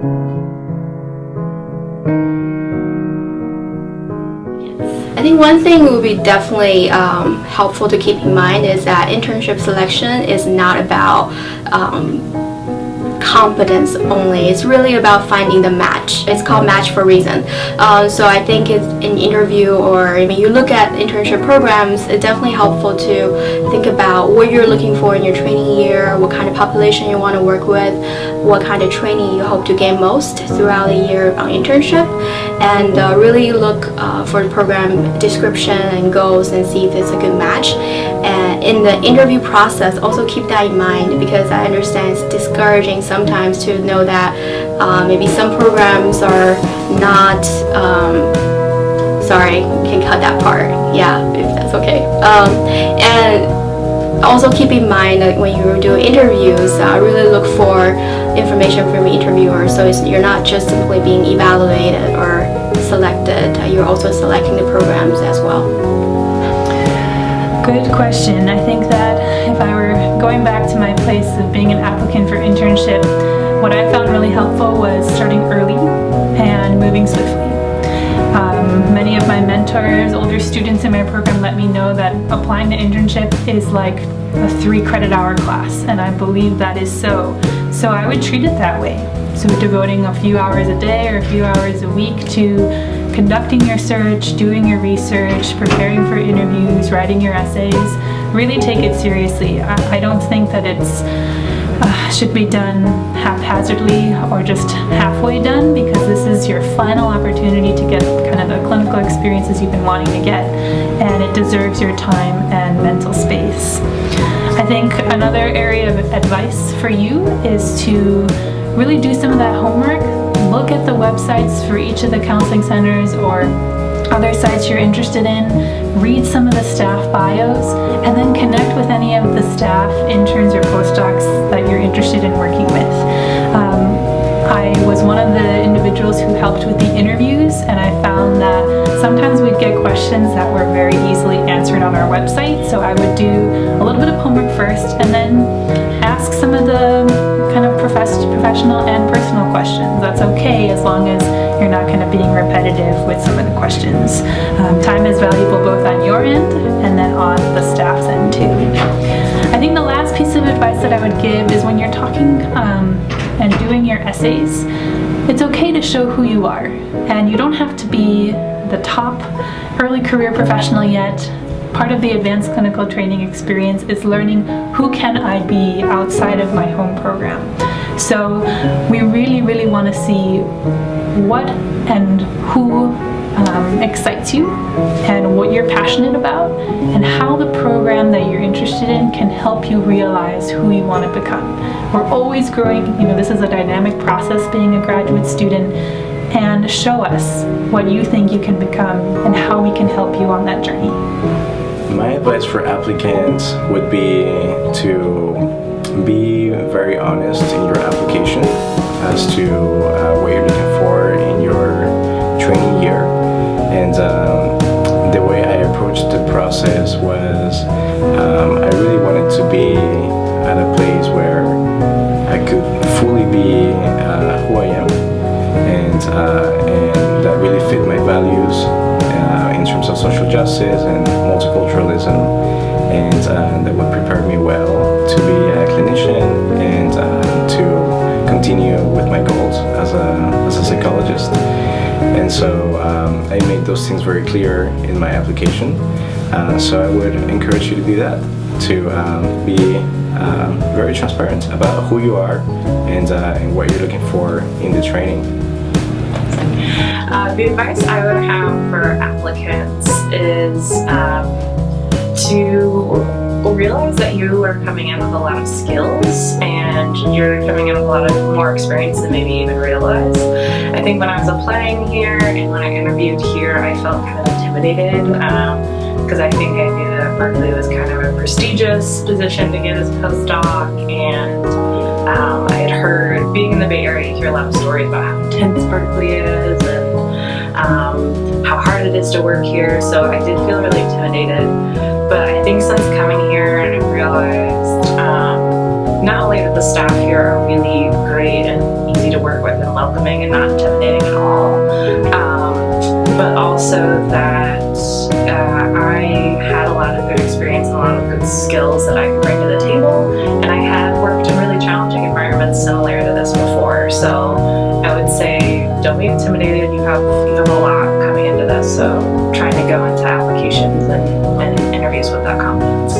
I think one thing would be definitely helpful to keep in mind is that internship selection is not about competence only. It's really about finding the match. It's called match for a reason. So I think it's an interview, or when you look at internship programs, it's definitely helpful to think about what you're looking for in your training year, what kind of population you want to work with, what kind of training you hope to gain most throughout the year on internship, and really look for the program description and goals and see if it's a good match. And in the interview process, also keep that in mind, because I understand it's discouraging sometimes to know that maybe some programs are not, sorry, you can cut that part, yeah, if that's okay. And also keep in mind that when you do interviews, really look for information from the interviewer, so you're not just simply being evaluated or selected, you're also selecting the programs as well. Good question. I think that if I were going back to my place of being an applicant for internship, what I found really helpful was starting early and moving swiftly. Many of my mentors, older students in my program, let me know that applying to internship is like a 3-credit-hour class, and I believe that is so. So I would treat it that way. So devoting a few hours a day or a few hours a week to conducting your search, doing your research, preparing for interviews, writing your essays. Really take it seriously. I don't think that it's should be done haphazardly or just halfway done, because this is your final opportunity to get kind of the clinical experiences you've been wanting to get, and it deserves your time and mental space. I think another area of advice for you is to really do some of that homework. Look at the websites for each of the counseling centers or other sites you're interested in, read some of the staff bios, and then connect with any of the staff, interns, or postdocs that you're interested in working with. I was one of the individuals who helped with the interviews, and I found that sometimes we'd get questions that were very easily answered on our website, so I would do a little bit of homework first and then ask some of the kind of professional and personal questions. That's okay, as long as you're not kind of being repetitive with some of the questions. Time is valuable both on your end and then on the staff's end too. I think the last piece of advice that I would give is when you're talking and doing your essays, it's okay to show who you are, and you don't have to be the top early career professional yet. Part of the advanced clinical training experience is learning who can I be outside of my home program. So we really want to see what and who excites you and what you're passionate about, and how the program that you're interested in can help you realize who you want to become. We're always growing, this is a dynamic process being a graduate student, and show us what you think you can become and how we can help you on that journey. My advice for applicants would be to be very honest in your application as to what you're looking for in your training year. And the way I approached the process was I really wanted to be at a place where I could fully be who I am, and that really fit my values in terms of social justice and multiculturalism, and that would prepare me well to be a clinician and to continue with my goals as a psychologist. And so I made those things very clear in my application. So I would encourage you to do that, to be very transparent about who you are and what you're looking for in the training. The advice I would have for applicants is to realize that you are coming in with a lot of skills, and you're coming in with a lot of more experience than maybe even realize. I think when I was applying here and when I interviewed here, I felt kind of intimidated because I think I knew that Berkeley was kind of a prestigious position to get as a postdoc, and I had heard, being in the Bay Area, you hear a lot of stories about how intense Berkeley is and how hard it is to work here, so I did feel really intimidated. But I think since coming here, and I realized not only that the staff here are really great and easy to work with and welcoming and not intimidating at all. But also that I had a lot of good experience and a lot of good skills that I could bring to the table, and I had worked in really challenging environments similar to this before. So I would say don't be intimidated. You have a lot coming into this, so trying to go into applications and interviews with that confidence.